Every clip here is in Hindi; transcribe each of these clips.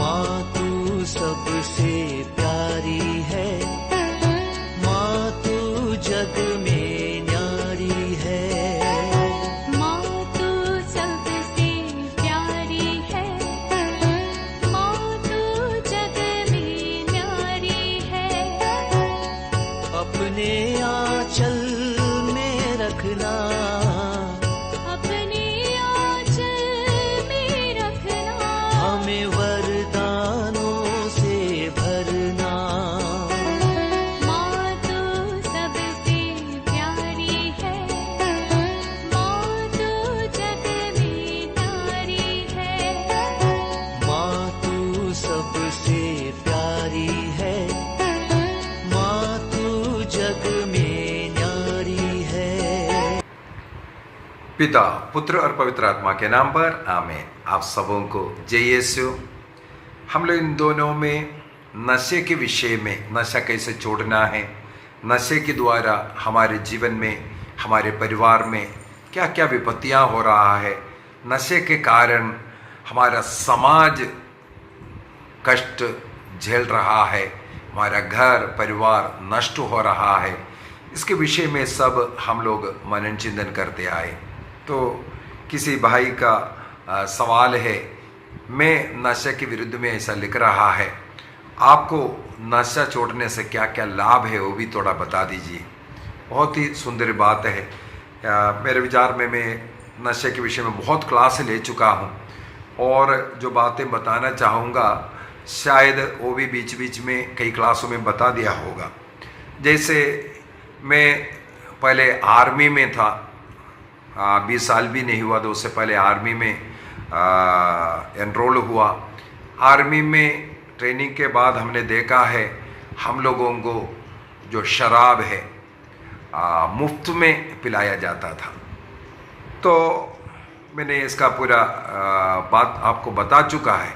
माँ तू सबसे प्यारी है, माँ तू जग में न्यारी है। माँ तू सबसे प्यारी है, माँ तू जग में न्यारी है। अपने आंचल में रखना, अपने आंचल में रखना। हमें वरदानों से भरना। माँ तू सबसे प्यारी है, माँ तू जग में न्यारी है। माँ तू सबसे प्यारी है, माँ तू जग में न्यारी है। पिता, पुत्र और पवित्र आत्मा के नाम पर आमीन। आप सबों को जय यीशु। हम लोग इन दोनों में नशे के विषय में, नशा कैसे छोड़ना है, नशे के द्वारा हमारे जीवन में, हमारे परिवार में क्या क्या विपत्तियां हो रहा है, नशे के कारण हमारा समाज कष्ट झेल रहा है, हमारा घर परिवार नष्ट हो रहा है, इसके विषय में सब हम लोग मनन चिंतन करते आए। तो किसी भाई का सवाल है, मैं नशे के विरुद्ध में ऐसा लिख रहा है, आपको नशा छोड़ने से क्या क्या लाभ है वो भी थोड़ा बता दीजिए। बहुत ही सुंदर बात है। मेरे विचार में मैं नशे के विषय में बहुत क्लास ले चुका हूँ और जो बातें बताना चाहूँगा शायद वो भी बीच बीच में कई क्लासों में बता दिया होगा। जैसे मैं पहले आर्मी में था, 20 साल भी नहीं हुआ तो उससे पहले आर्मी में एनरोल हुआ। आर्मी में ट्रेनिंग के बाद हमने देखा है हम लोगों को जो शराब है मुफ्त में पिलाया जाता था। तो मैंने इसका पूरा बात आपको बता चुका है।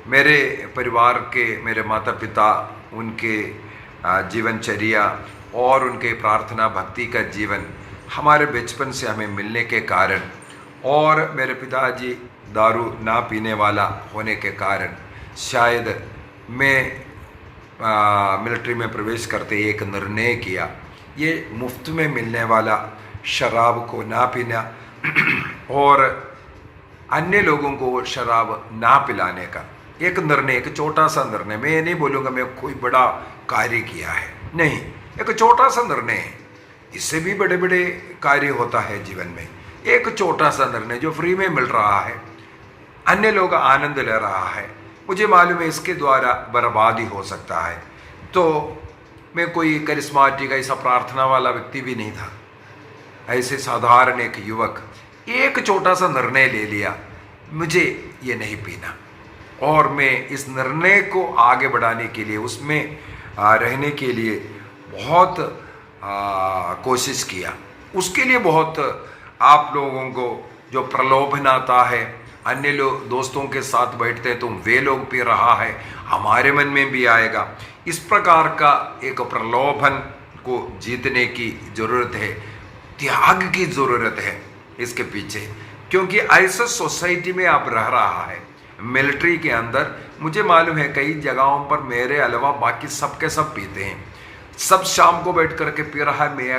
मेरे परिवार के, मेरे माता पिता, उनके जीवनचर्या और उनके प्रार्थना भक्ति का जीवन हमारे बचपन से हमें मिलने के कारण, और मेरे पिताजी दारू ना पीने वाला होने के कारण शायद मैं मिलिट्री में प्रवेश करते एक निर्णय किया, ये मुफ्त में मिलने वाला शराब को ना पीना और अन्य लोगों को शराब ना पिलाने का एक निर्णय, एक छोटा सा निर्णय। मैं ये नहीं बोलूँगा मैं कोई बड़ा कार्य किया है, नहीं, एक छोटा सा निर्णय है। इससे भी बड़े बड़े कार्य होता है जीवन में। एक छोटा सा निर्णय जो फ्री में मिल रहा है, अन्य लोग आनंद ले रहा है, मुझे मालूम है इसके द्वारा बर्बादी हो सकता है। तो मैं कोई करिश्माटिक ऐसा प्रार्थना वाला व्यक्ति भी नहीं था, ऐसे साधारण एक युवक, एक छोटा सा निर्णय ले लिया, मुझे ये नहीं पीना, और मैं इस निर्णय को आगे बढ़ाने के लिए, उसमें रहने के लिए बहुत कोशिश किया। उसके लिए बहुत आप लोगों को जो प्रलोभन आता है, अन्य लोग दोस्तों के साथ बैठते हैं तो वे लोग पी रहा है, हमारे मन में भी आएगा। इस प्रकार का एक प्रलोभन को जीतने की ज़रूरत है, त्याग की ज़रूरत है इसके पीछे, क्योंकि ऐसा सोसाइटी में आप रह रहा है। मिलिट्री के अंदर मुझे मालूम है कई जगहों पर मेरे अलावा बाकी सबके सब पीते हैं, सब शाम को बैठ करके पी रहा है, मैं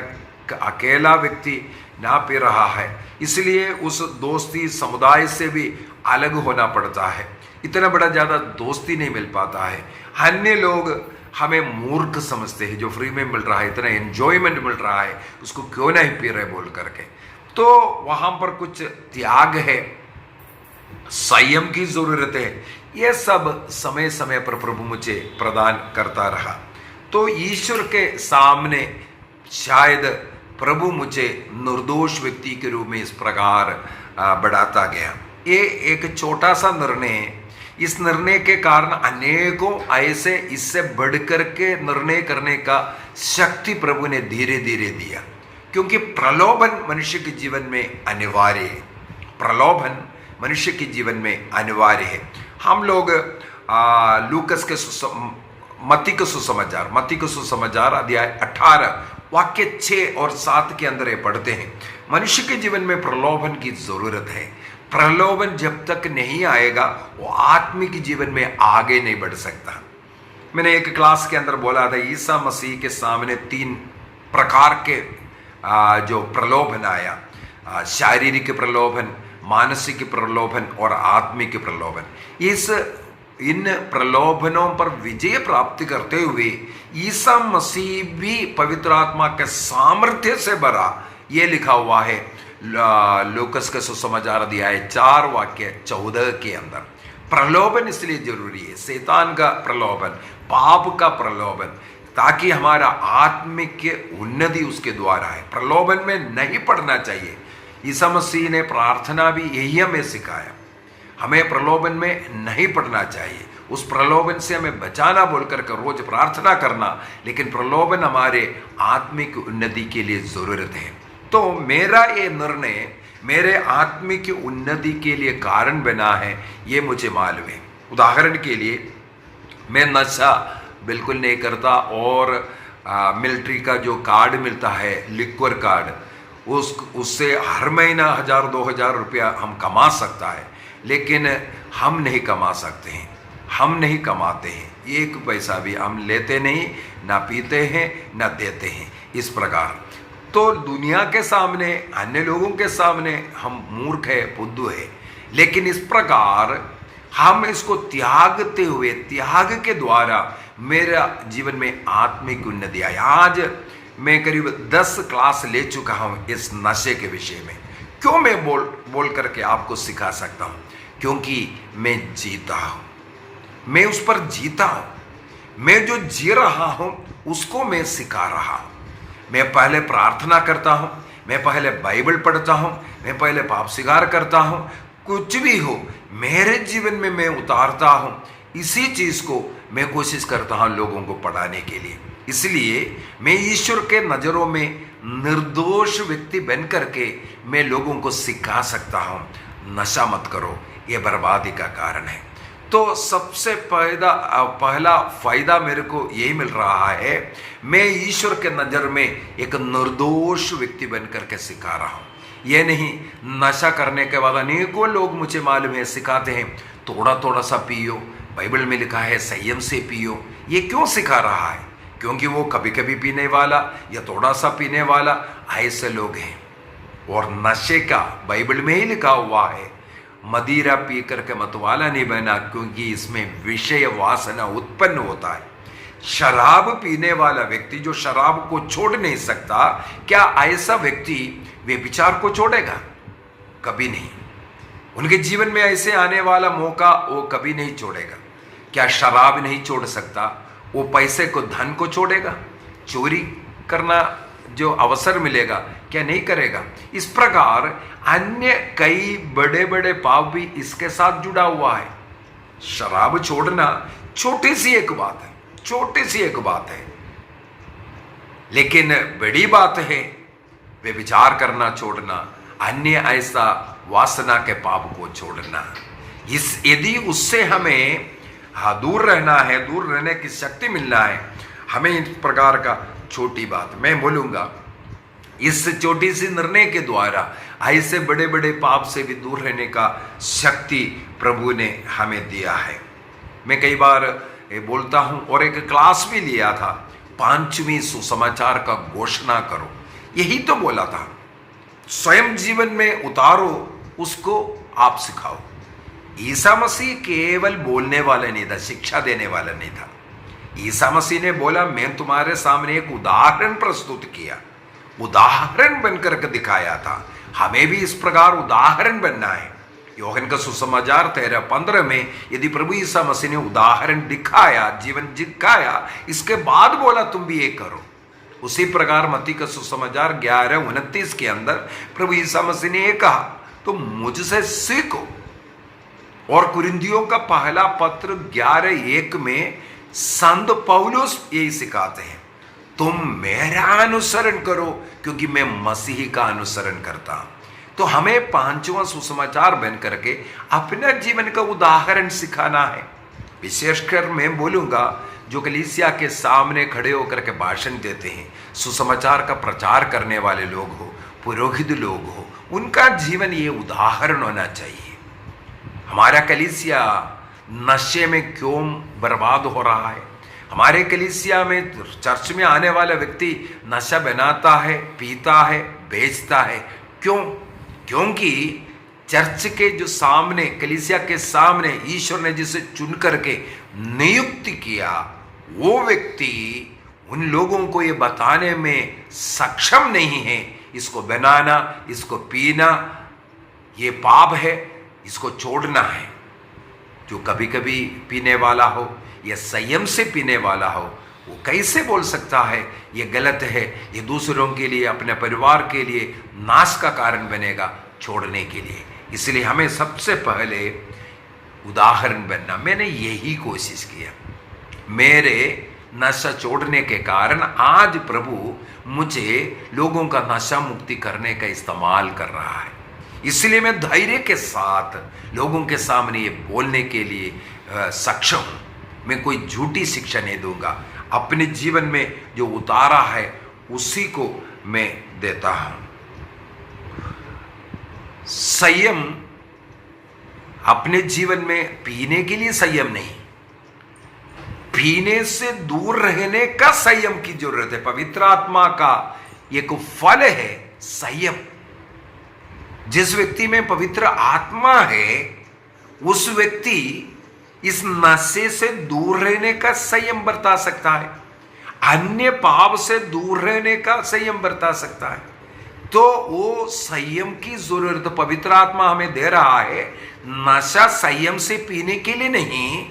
अकेला व्यक्ति ना पी रहा है, इसलिए उस दोस्ती समुदाय से भी अलग होना पड़ता है। इतना बड़ा ज़्यादा दोस्ती नहीं मिल पाता है। अन्य लोग हमें मूर्ख समझते हैं, जो फ्री में मिल रहा है, इतना एंजॉयमेंट मिल रहा है, उसको क्यों नहीं पी रहे बोल करके। तो वहाँ पर कुछ त्याग है, संयम की ज़रूरत है। यह सब समय समय पर प्रभु मुझे प्रदान करता रहा। तो ईश्वर के सामने शायद प्रभु मुझे निर्दोष व्यक्ति के रूप में इस प्रकार बढ़ाता गया। ये एक छोटा सा निर्णय है। इस निर्णय के कारण अनेकों ऐसे इससे बढ़कर के निर्णय करने का शक्ति प्रभु ने धीरे धीरे दिया, क्योंकि प्रलोभन मनुष्य के जीवन में अनिवार्य है। प्रलोभन मनुष्य के जीवन में अनिवार्य है। हम लोग लूकस के मत्ती के सुसमाचार अध्याय 18 वाक्य 6 और 7 के अंदर ये पढ़ते हैं, मनुष्य के जीवन में प्रलोभन की जरूरत है। प्रलोभन जब तक नहीं आएगा वो आत्मिक जीवन में आगे नहीं बढ़ सकता। मैंने एक क्लास के अंदर बोला था, ईसा मसीह के सामने 3 प्रकार के जो प्रलोभन आया, शारीरिक प्रलोभन, मानसिक प्रलोभन और आत्मिक प्रलोभन। इन प्रलोभनों पर विजय प्राप्त करते हुए ईसा मसीह भी पवित्र आत्मा के सामर्थ्य से भरा, ये लिखा हुआ है लूकस के सुसमाचार अध्याय 4 वाक्य 14 के अंदर। प्रलोभन इसलिए जरूरी है, शैतान का प्रलोभन, पाप का प्रलोभन, ताकि हमारा आत्मिक उन्नति उसके द्वारा है। प्रलोभन में नहीं पड़ना चाहिए। ईसा मसीह ने प्रार्थना भी यही हमें सिखाया, हमें प्रलोभन में नहीं पड़ना चाहिए। उस प्रलोभन से हमें बचाना बोलकर के रोज प्रार्थना करना, लेकिन प्रलोभन हमारे आत्मिक उन्नति के लिए जरूरत है। तो मेरा ये निर्णय मेरे आत्मिक उन्नति के लिए कारण बना है, ये मुझे मालूम है। उदाहरण के लिए मैं नशा बिल्कुल नहीं करता, और मिलिट्री का जो कार्ड मिलता है, लिक्वर कार्ड, उससे हर महीना 1000-2000 रुपया हम कमा सकता है, लेकिन हम नहीं कमा सकते हैं, हम नहीं कमाते हैं, 1 पैसा भी हम लेते नहीं, ना पीते हैं ना देते हैं। इस प्रकार तो दुनिया के सामने, अन्य लोगों के सामने हम मूर्ख है, बुद्धू है, लेकिन इस प्रकार हम इसको त्यागते हुए, त्याग के द्वारा मेरा जीवन में आत्मिक उन्नति आई। आज मैं करीब 10 क्लास ले चुका हूं इस नशे के विषय में। क्यों मैं बोल करके आपको सिखा सकता हूं? क्योंकि मैं जीता हूं, मैं उस पर जीता हूं। मैं जो जी रहा हूं उसको मैं सिखा रहा हूं। मैं पहले प्रार्थना करता हूं, मैं पहले बाइबल पढ़ता हूं, मैं पहले पाप स्वीकार करता हूं। कुछ भी हो मेरे जीवन में मैं उतारता हूं, इसी चीज को मैं कोशिश करता हूं लोगों को पढ़ाने के लिए। इसलिए मैं ईश्वर के नजरों में निर्दोष व्यक्ति बन करके मैं लोगों को सिखा सकता हूं, नशा मत करो, ये बर्बादी का कारण है। तो सबसे पहला फायदा मेरे को यही मिल रहा है, मैं ईश्वर के नज़र में एक निर्दोष व्यक्ति बन करके सिखा रहा हूँ। ये नहीं नशा करने के बाद अनेकों लोग मुझे मालूम है सिखाते हैं थोड़ा सा पियो, बाइबल में लिखा है संयम से पियो। ये क्यों सिखा रहा है? क्योंकि वो कभी कभी पीने वाला या थोड़ा सा पीने वाला ऐसे लोग हैं। और नशे का बाइबल में ही लिखा हुआ है, मदिरा पी करके मतवाला नहीं बना, क्योंकि इसमें विषय वासना उत्पन्न होता है। शराब पीने वाला व्यक्ति जो शराब को छोड़ नहीं सकता, क्या ऐसा व्यक्ति व्यभिचार को छोड़ेगा? कभी नहीं। उनके जीवन में ऐसे आने वाला मौका वो कभी नहीं छोड़ेगा। क्या शराब नहीं छोड़ सकता? वो पैसे को, धन को छोड़ेगा? चोरी करना जो अवसर मिलेगा क्या नहीं करेगा? इस प्रकार अन्य कई बड़े बड़े पाप भी इसके साथ जुड़ा हुआ है। शराब छोड़ना छोटी सी एक बात है, छोटी सी एक बात है, लेकिन बड़ी बात है व्यभिचार करना छोड़ना, अन्य ऐसा वासना के पाप को छोड़ना। यदि उससे हमें दूर रहना है, दूर रहने की शक्ति मिलना है, हमें इस प्रकार का छोटी बात मैं बोलूंगा, इस छोटी सी निर्णय के द्वारा ऐसे बड़े बड़े पाप से भी दूर रहने का शक्ति प्रभु ने हमें दिया है। मैं कई बार बोलता हूं और एक क्लास भी लिया था, 5वीं सुसमाचार का घोषणा करो, यही तो बोला था। स्वयं जीवन में उतारो, उसको आप सिखाओ। ईसा मसीह केवल बोलने वाला नहीं था, शिक्षा देने वाला नहीं था। ईसा मसीह ने बोला, मैं तुम्हारे सामने एक उदाहरण प्रस्तुत किया, उदाहरण बनकर के दिखाया था। हमें भी इस प्रकार उदाहरण बनना है। योहन का सुसमाचार 13:15 में यदि प्रभु ईसा मसीह ने उदाहरण दिखाया, जीवन दिखाया, इसके बाद बोला तुम भी ये करो। उसी प्रकार मत्ती का सुसमाचार 11:29 के अंदर प्रभु ईसा मसीह ने ये कहा, तुम मुझसे सीखो। और कुरिन्थियों का पहला पत्र 11:1 में संत पौलुस यही सिखाते हैं, तुम मेरा अनुसरण करो क्योंकि मैं मसीह का अनुसरण करता हूं। तो हमें 5वां सुसमाचार बन करके अपना जीवन का उदाहरण सिखाना है। विशेषकर मैं बोलूंगा जो कलीसिया के सामने खड़े होकर के भाषण देते हैं, सुसमाचार का प्रचार करने वाले लोग हो, पुरोहित लोग हो, उनका जीवन ये उदाहरण होना चाहिए। हमारा कलीसिया नशे में क्यों बर्बाद हो रहा है? हमारे कलीसिया में, चर्च में आने वाला व्यक्ति नशा बनाता है, पीता है, बेचता है। क्यों? क्योंकि चर्च के जो सामने, कलीसिया के सामने ईश्वर ने जिसे चुन करके नियुक्त किया, वो व्यक्ति उन लोगों को ये बताने में सक्षम नहीं है, इसको बनाना, इसको पीना ये पाप है, इसको छोड़ना है। जो कभी कभी पीने वाला हो या संयम से पीने वाला हो, वो कैसे बोल सकता है ये गलत है, ये दूसरों के लिए, अपने परिवार के लिए नाश का कारण बनेगा छोड़ने के लिए। इसलिए हमें सबसे पहले उदाहरण बनना। मैंने यही कोशिश किया। मेरे नशा छोड़ने के कारण आज प्रभु मुझे लोगों का नशा मुक्ति करने का इस्तेमाल कर रहा है। इसलिए मैं धैर्य के साथ लोगों के सामने ये बोलने के लिए सक्षम हूँ। मैं कोई झूठी शिक्षा नहीं दूंगा। अपने जीवन में जो उतारा है उसी को मैं देता हूं। संयम अपने जीवन में पीने के लिए संयम नहीं, पीने से दूर रहने का संयम की जरूरत है। पवित्र आत्मा का एक फल है संयम। जिस व्यक्ति में पवित्र आत्मा है उस व्यक्ति इस नशे से दूर रहने का संयम बरता सकता है, अन्य पाप से दूर रहने का संयम बरता सकता है। तो वो संयम की जरूरत पवित्र आत्मा हमें दे रहा है। नशा संयम से पीने के लिए नहीं,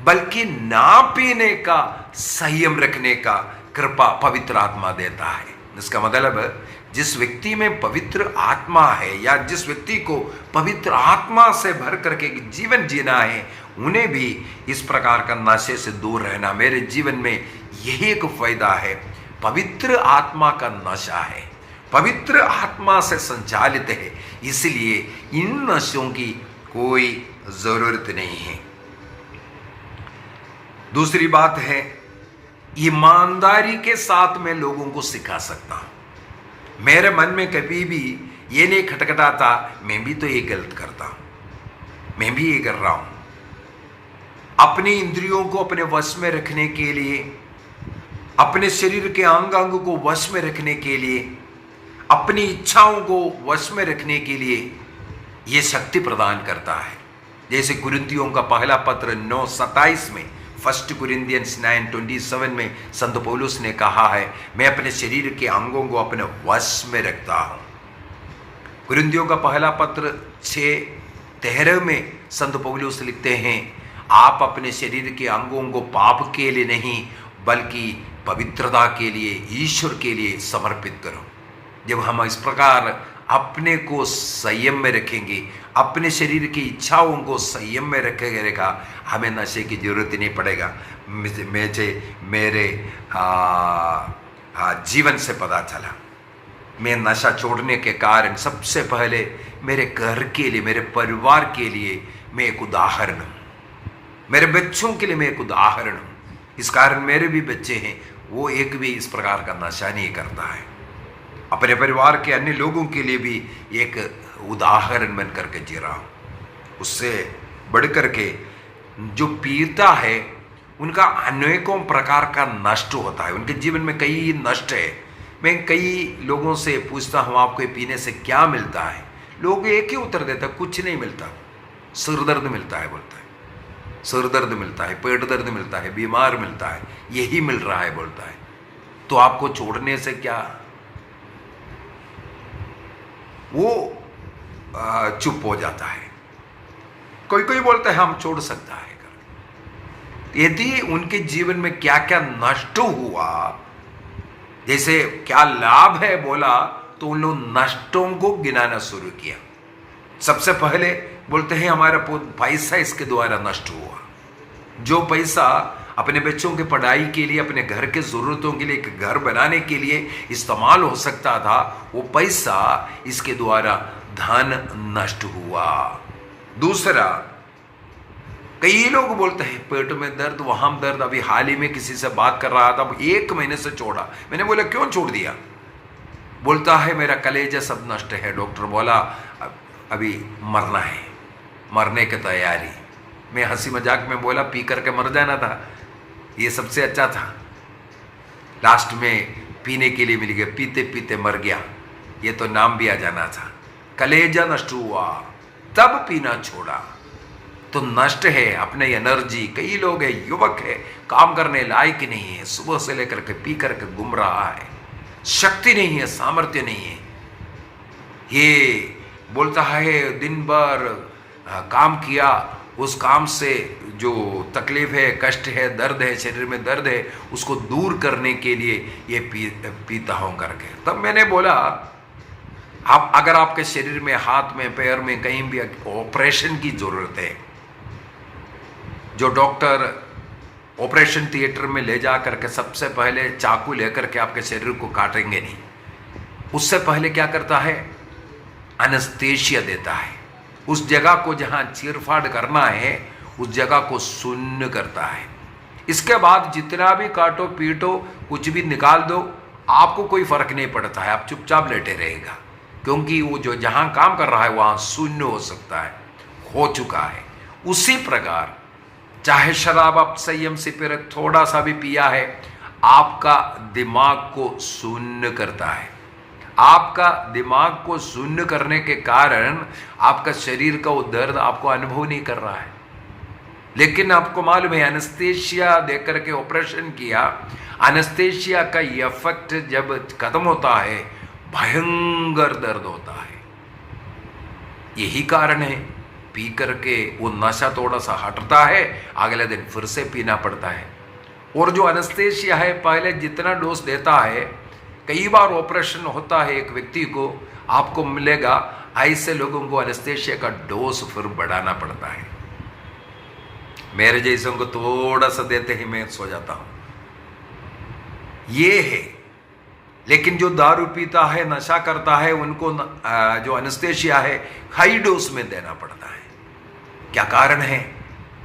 बल्कि ना पीने का संयम रखने का कृपा पवित्र आत्मा देता है। इसका मतलब जिस व्यक्ति में पवित्र आत्मा है या जिस व्यक्ति को पवित्र आत्मा से भर करके जीवन जीना है, उन्हें भी इस प्रकार का नशे से दूर रहना। मेरे जीवन में यही एक फायदा है, पवित्र आत्मा का नशा है, पवित्र आत्मा से संचालित है, इसलिए इन नशों की कोई जरूरत नहीं है। दूसरी बात है, ईमानदारी के साथ मैं लोगों को सिखा सकता हूं। मेरे मन में कभी भी ये नहीं खटखटाता मैं भी तो ये गलत करता हूं, मैं भी ये कर रहा हूं। अपनी इंद्रियों को अपने वश में रखने के लिए, अपने शरीर के अंग अंग को वश में रखने के लिए, अपनी इच्छाओं को वश में रखने के लिए ये शक्ति प्रदान करता है। जैसे कुरिन्थियों का पहला पत्र 9:27 में, 1 Corinthians 9:27 में संत पौलुस ने कहा है, मैं अपने शरीर के अंगों को अपने वश में रखता हूं। कुरिन्थियों का पहला पत्र 6:13 में संत पौलुस लिखते हैं, आप अपने शरीर के अंगों को पाप के लिए नहीं बल्कि पवित्रता के लिए, ईश्वर के लिए समर्पित करो। जब हम इस प्रकार अपने को संयम में रखेंगे, अपने शरीर की इच्छाओं को संयम में रखेगा, हमें नशे की जरूरत नहीं पड़ेगा। मेरे जीवन से पता चला, मैं नशा छोड़ने के कारण सबसे पहले मेरे घर के लिए, मेरे परिवार के लिए मैं एक उदाहरण हूँ, मेरे बच्चों के लिए मैं एक उदाहरण हूँ। इस कारण मेरे भी बच्चे हैं, वो एक भी इस प्रकार का नशा नहीं करता है। अपने परिवार के अन्य लोगों के लिए भी एक उदाहरण बन करके जी रहा हूँ। उससे बढ़ करके जो पीता है उनका अनेकों प्रकार का नष्ट होता है, उनके जीवन में कई नष्ट है। मैं कई लोगों से पूछता हूँ, आपको पीने से क्या मिलता है? लोग एक ही उत्तर देता, कुछ नहीं मिलता, सिर दर्द मिलता है, बोलता है सिर दर्द मिलता है, पेट दर्द मिलता है, बीमार मिलता है, यही मिल रहा है, बोलता है। तो आपको छोड़ने से क्या? वो चुप हो जाता है। कोई कोई बोलता है हम छोड़ सकता है। यदि उनके जीवन में क्या क्या नष्ट हुआ, जैसे क्या लाभ है बोला, तो उन लोग नष्टों को गिनाना शुरू किया। सबसे पहले बोलते हैं हमारा पैसा इसके द्वारा नष्ट हुआ। जो पैसा अपने बच्चों की पढ़ाई के लिए, अपने घर के ज़रूरतों के लिए, एक घर बनाने के लिए इस्तेमाल हो सकता था, वो पैसा इसके द्वारा धन नष्ट हुआ। दूसरा, कई लोग बोलते हैं पेट में दर्द, वहां दर्द। अभी हाल ही में किसी से बात कर रहा था, 1 महीने से छोड़ा। मैंने बोला क्यों छोड़ दिया? बोलता है मेरा कलेजा सब नष्ट है। डॉक्टर बोला अभी मरना है, मरने की तैयारी। मैं हंसी मजाक में बोला पी करके मर जाना था, ये सबसे अच्छा था। लास्ट में पीने के लिए मिल गया, पीते पीते मर गया, ये तो नाम भी आ जाना था। कलेजा नष्ट हुआ तब पीना छोड़ा, तो नष्ट है अपने एनर्जी। कई लोग है, युवक है, काम करने लायक नहीं है, सुबह से लेकर के पी करके घूम रहा है, शक्ति नहीं है, सामर्थ्य नहीं है। ये बोलता है दिन भर काम किया, उस काम से जो तकलीफ है, कष्ट है, दर्द है, शरीर में दर्द है, उसको दूर करने के लिए ये पीता हूं करके। तब मैंने बोला आप अगर आपके शरीर में, हाथ में, पैर में कहीं भी ऑपरेशन की जरूरत है, जो डॉक्टर ऑपरेशन थिएटर में ले जा करके सबसे पहले चाकू लेकर के आपके शरीर को काटेंगे नहीं, उससे पहले क्या करता है, एनेस्थीसिया देता है। उस जगह को जहां चीरफाड़ करना है उस जगह को शून्य करता है। इसके बाद जितना भी काटो पीटो, कुछ भी निकाल दो, आपको कोई फर्क नहीं पड़ता है, आप चुपचाप लेटे रहेगा, क्योंकि वो जो जहां काम कर रहा है वहां शून्य हो सकता है, हो चुका है। उसी प्रकार चाहे शराब आप संयम से पी, थोड़ा सा भी पिया है, आपका दिमाग को शून्य करता है। आपका दिमाग को शून्य करने के कारण आपका शरीर का वो दर्द आपको अनुभव नहीं कर रहा है। लेकिन आपको मालूम है एनेस्थीसिया देकर के ऑपरेशन किया, एनेस्थीसिया का इफेक्ट जब खत्म होता है भयंकर दर्द होता है। यही कारण है पी करके वो नशा थोड़ा सा हटता है, अगले दिन फिर से पीना पड़ता है। और जो एनेस्थीसिया है पहले जितना डोज देता है, कई बार ऑपरेशन होता है एक व्यक्ति को, आपको मिलेगा ऐसे लोगों को एनेस्थीसिया का डोज फिर बढ़ाना पड़ता है। मेरे जैसों को थोड़ा सा देते ही मैं सो जाता हूं, ये है। लेकिन जो दारू पीता है, नशा करता है, उनको जो एनेस्थीसिया है हाई डोज में देना पड़ता है। क्या कारण है,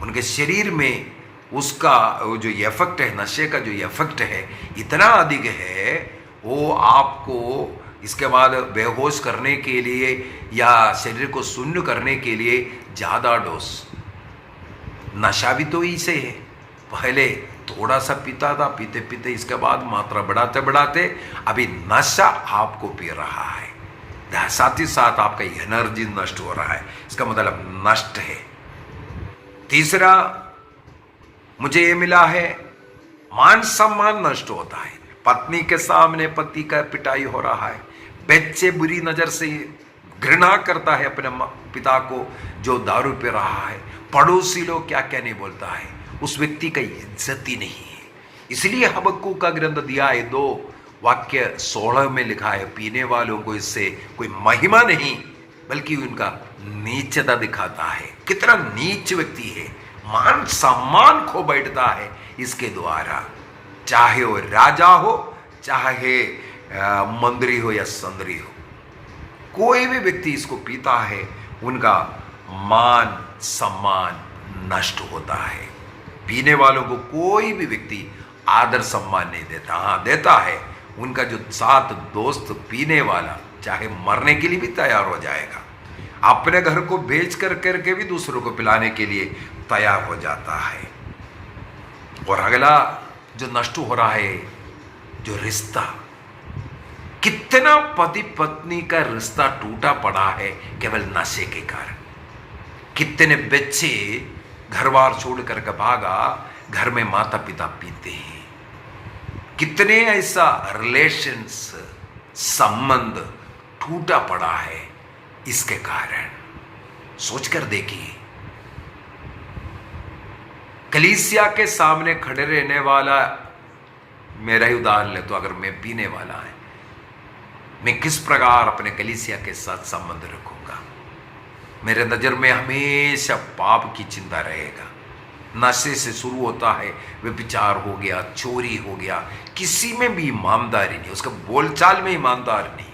उनके शरीर में उसका जो इफेक्ट है, नशे का जो इफेक्ट है इतना अधिक है, वो आपको इसके बाद बेहोश करने के लिए या शरीर को शून्य करने के लिए ज़्यादा डोज। नशा भी तो इसे है, पहले थोड़ा सा पीता था, पीते पीते इसके बाद मात्रा बढ़ाते बढ़ाते अभी नशा आपको पी रहा है, साथ ही साथ आपका एनर्जी नष्ट हो रहा है, इसका मतलब नष्ट है। तीसरा मुझे ये मिला है, मान सम्मान नष्ट होता है। पत्नी के सामने पति का पिटाई हो रहा है, बच्चे बुरी नजर से घृणा करता है अपने पिता को जो दारू पी रहा है, पड़ोसी लोग क्या क्या नहीं बोलता है, उस व्यक्ति का इज्जत ही नहीं है। इसलिए हबक्कूक का ग्रंथ दिया है 2 वाक्य 16 में लिखा है, पीने वालों को इससे कोई महिमा नहीं बल्कि उनका नीचता दिखाता है। कितना नीच व्यक्ति है, मान सम्मान खो बैठता है इसके द्वारा, चाहे वो राजा हो, चाहे मंत्री हो या संतरी हो, कोई भी व्यक्ति इसको पीता है, उनका मान सम्मान नष्ट होता है। पीने वालों को कोई भी व्यक्ति आदर सम्मान नहीं देता। हाँ देता है, उनका जो साथ दोस्त पीने वाला चाहे मरने के लिए भी तैयार हो जाएगा, अपने घर को बेच कर करके भी दूसरों को पिलाने के लिए तैयार हो जाता है। और अगला जो नष्ट हो रहा है, जो रिश्ता, कितना पति पत्नी का रिश्ता टूटा पड़ा है केवल नशे के कारण। कितने बच्चे घर बार छोड़ करके भागा, घर में माता पिता पीते हैं। कितने ऐसा रिलेशंस, संबंध टूटा पड़ा है इसके कारण। सोचकर देखिए, कलीसिया के सामने खड़े रहने वाला, मेरा ही उदाहरण ले तो, अगर मैं पीने वाला है, मैं किस प्रकार अपने कलीसिया के साथ संबंध रखूंगा। मेरे नजर में हमेशा पाप की चिंता रहेगा। नशे से शुरू होता है, व्यभिचार हो गया, चोरी हो गया, किसी में भी ईमानदारी नहीं, उसका बोलचाल में ईमानदार नहीं।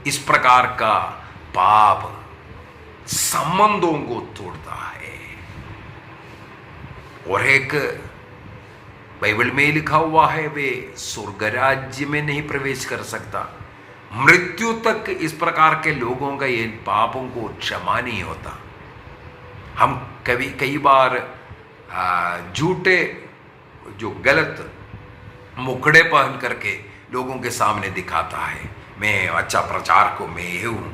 इस प्रकार का पाप संबंधों को तोड़ता है। और एक बाइबल में लिखा हुआ है, वे स्वर्ग राज्य में नहीं प्रवेश कर सकता। मृत्यु तक इस प्रकार के लोगों का इन पापों को क्षमा नहीं होता। हम कई बार झूठे जो गलत मुखड़े पहन करके लोगों के सामने दिखाता है, मैं अच्छा प्रचारक हूं, मैं ये हूं।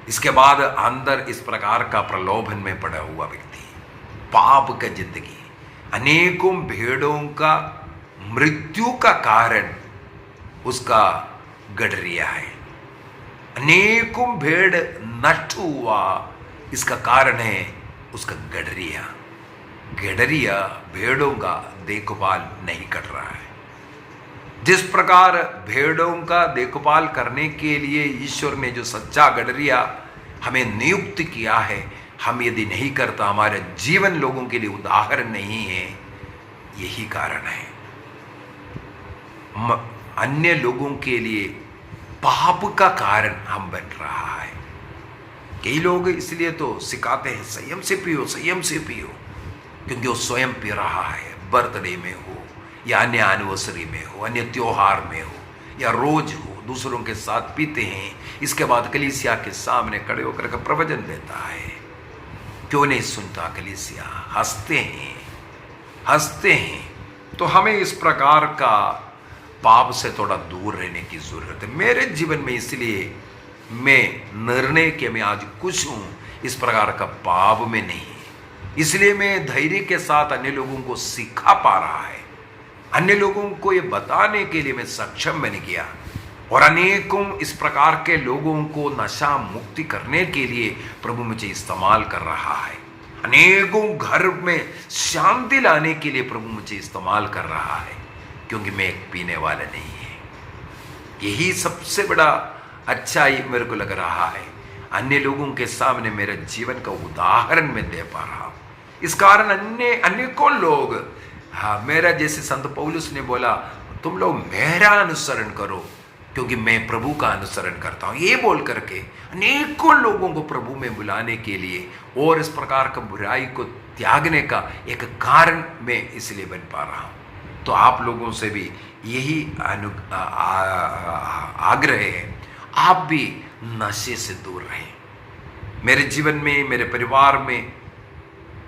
इसके बाद अंदर इस प्रकार का प्रलोभन में पड़ा हुआ व्यक्ति, पाप का जिंदगी, अनेकों भेड़ों का मृत्यु का कारण उसका गडरिया है। अनेकों भेड़ नष्ट हुआ, इसका कारण है उसका गडरिया। गडरिया भेड़ों का देखभाल नहीं कर रहा है। जिस प्रकार भेड़ों का देखभाल करने के लिए ईश्वर ने जो सच्चा गडरिया हमें नियुक्त किया है, हम यदि नहीं करता, हमारा जीवन लोगों के लिए उदाहरण नहीं है। यही कारण है अन्य लोगों के लिए पाप का कारण हम बन रहा है। कई लोग इसलिए तो सिखाते हैं संयम से पियो, संयम से पियो, क्योंकि वो स्वयं पी रहा है। बर्थडे में हो या अन्य एनिवर्सरी में हो, अन्य त्योहार में हो या रोज हो, दूसरों के साथ पीते हैं। इसके बाद कलीसिया के सामने खड़े होकर के प्रवचन देता है। क्यों नहीं सुनता कलीसिया? हंसते हैं, हंसते हैं। तो हमें इस प्रकार का पाप से थोड़ा दूर रहने की जरूरत है। मेरे जीवन में इसलिए मैं निर्णय के मैं आज कुछ हूं, इस प्रकार का पाप में नहीं। इसलिए मैं धैर्य के साथ अन्य लोगों को सिखा पा रहा है। अन्य लोगों को ये बताने के लिए मैं सक्षम बन गया, और अनेकों इस प्रकार के लोगों को नशा मुक्ति करने के लिए प्रभु मुझे इस्तेमाल कर रहा है। अनेकों घर में शांति लाने के लिए प्रभु मुझे इस्तेमाल कर रहा है, क्योंकि मैं एक पीने वाला नहीं है। यही सबसे बड़ा अच्छाई मेरे को लग रहा है। अन्य लोगों के सामने मेरे जीवन का उदाहरण मैं दे पा रहा हूं। इस कारण अनेकों लोग, हाँ, मेरा जैसे संत पौलुस ने बोला, तुम लोग मेरा अनुसरण करो क्योंकि मैं प्रभु का अनुसरण करता हूं। ये बोल करके अनेकों लोगों को प्रभु में बुलाने के लिए और इस प्रकार का बुराई को त्यागने का एक कारण मैं इसलिए बन पा रहा हूं। तो आप लोगों से भी यही आग्रह है, आप भी नशे से दूर रहें। मेरे जीवन में, मेरे परिवार में,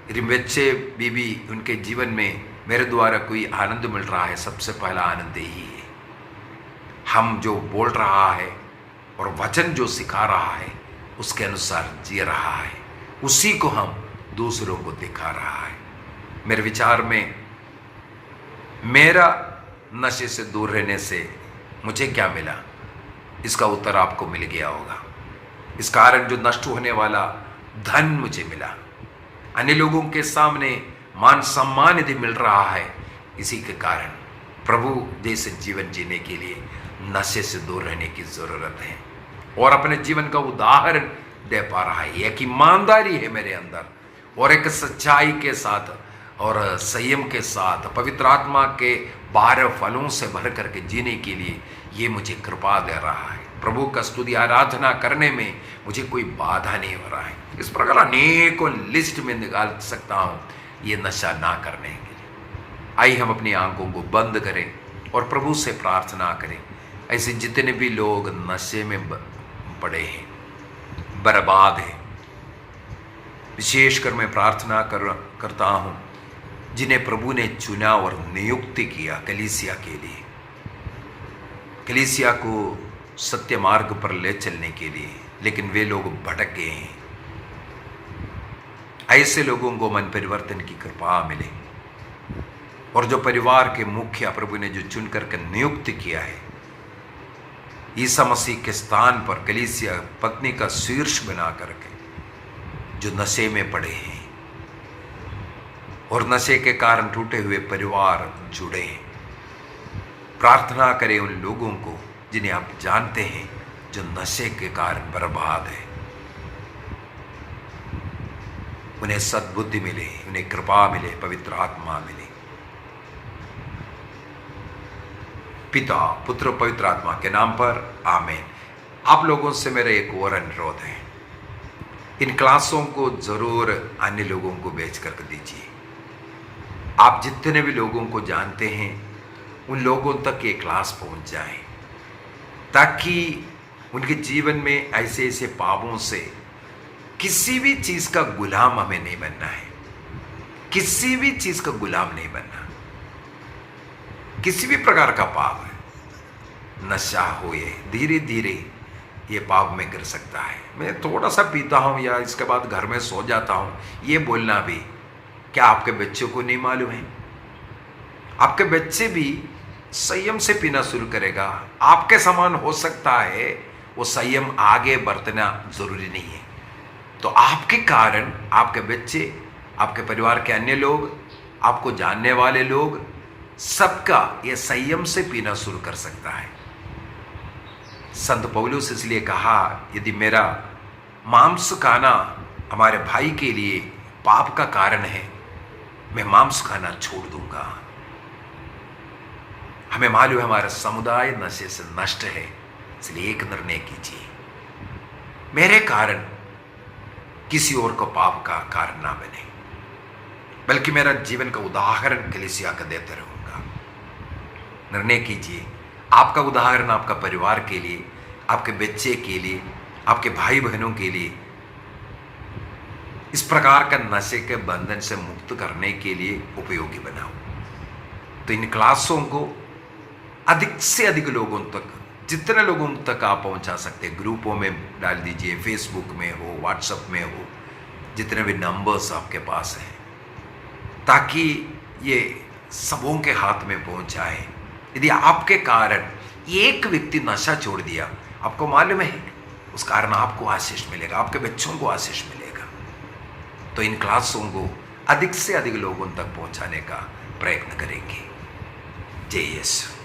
मेरे बच्चे बीबी, उनके जीवन में मेरे द्वारा कोई आनंद मिल रहा है, सबसे पहला आनंद यही है। हम जो बोल रहा है और वचन जो सिखा रहा है उसके अनुसार जी रहा है, उसी को हम दूसरों को दिखा रहा है। मेरे विचार में मेरा नशे से दूर रहने से मुझे क्या मिला, इसका उत्तर आपको मिल गया होगा। इस कारण जो नष्ट होने वाला धन मुझे मिला, अन्य लोगों के सामने मान सम्मान यदि मिल रहा है, इसी के कारण प्रभु जैसे जीवन जीने के लिए नशे से दूर रहने की जरूरत है और अपने जीवन का उदाहरण दे पा रहा है। एक ईमानदारी है मेरे अंदर और एक सच्चाई के साथ और संयम के साथ पवित्र आत्मा के 12 फलों से भर करके जीने के लिए ये मुझे कृपा दे रहा है। प्रभु का स्तुति आराधना करने में मुझे कोई बाधा नहीं हो रहा है। इस प्रकार अनेकों लिस्ट में निकाल सकता हूँ ये नशा ना करने के लिए। आइए हम अपनी आंखों को बंद करें और प्रभु से प्रार्थना करें। ऐसे जितने भी लोग नशे में पड़े हैं, बर्बाद हैं, विशेषकर मैं प्रार्थना करता हूँ जिन्हें प्रभु ने चुना और नियुक्त किया कलीसिया के लिए, कलीसिया को सत्य मार्ग पर ले चलने के लिए, लेकिन वे लोग भटक गए हैं। ऐसे लोगों को मन परिवर्तन की कृपा मिले और जो परिवार के मुखिया प्रभु ने जो चुन करके नियुक्त किया है, ईसा मसीह के स्थान पर कलीसिया पत्नी का शीर्ष बना करके जो नशे में पड़े हैं और नशे के कारण टूटे हुए परिवार जुड़े हैं, प्रार्थना करें उन लोगों को जिन्हें आप जानते हैं जो नशे के कारण बर्बाद है। उन्हें सद्बुद्धि मिले, उन्हें कृपा मिले, पवित्र आत्मा मिले। पिता, पुत्र, पवित्र आत्मा के नाम पर आमीन। आप लोगों से मेरा एक और अनुरोध है, इन क्लासों को जरूर अन्य लोगों को भेज कर दीजिए। आप जितने भी लोगों को जानते हैं उन लोगों तक ये क्लास पहुंच जाए ताकि उनके जीवन में ऐसे ऐसे पापों से किसी भी चीज का गुलाम हमें नहीं बनना है, किसी भी चीज का गुलाम नहीं बनना। किसी भी प्रकार का पाप है, नशा हो, ये धीरे धीरे ये पाप में गिर सकता है। मैं थोड़ा सा पीता हूं या इसके बाद घर में सो जाता हूं, ये बोलना भी क्या आपके बच्चों को नहीं मालूम है? आपके बच्चे भी संयम से पीना शुरू करेगा। आपके समान हो सकता है, वो संयम आगे बरतना जरूरी नहीं है। तो आपके कारण आपके बच्चे, आपके परिवार के अन्य लोग, आपको जानने वाले लोग, सबका ये संयम से पीना शुरू कर सकता है। संत पौलुस इसलिए कहा, यदि मेरा मांस खाना हमारे भाई के लिए पाप का कारण है, मैं मांस खाना छोड़ दूंगा। हमें मालूम है हमारा समुदाय नशे से नष्ट है, इसलिए एक निर्णय कीजिए, मेरे कारण किसी और को पाप का कारण ना बने, बल्कि मेरा जीवन का उदाहरण कलीसिया का देते रहूंगा। निर्णय कीजिए, आपका उदाहरण आपका परिवार के लिए, आपके बच्चे के लिए, आपके भाई बहनों के लिए इस प्रकार का नशे के बंधन से मुक्त करने के लिए उपयोगी बनाओ। तो इन क्लासों को अधिक से अधिक लोगों तक, जितने लोगों तक आप पहुंचा सकते, ग्रुपों में डाल दीजिए, फेसबुक में हो, व्हाट्सएप में हो, जितने भी नंबर्स आपके पास हैं, ताकि ये सबों के हाथ में पहुंचाए। यदि आपके कारण एक व्यक्ति नशा छोड़ दिया, आपको मालूम है उस कारण आपको आशीष मिलेगा, आपके बच्चों को आशीष मिलेगा। तो इन क्लासों को अधिक से अधिक लोगों तक पहुंचाने का प्रयत्न करेंगे। जय यीशु।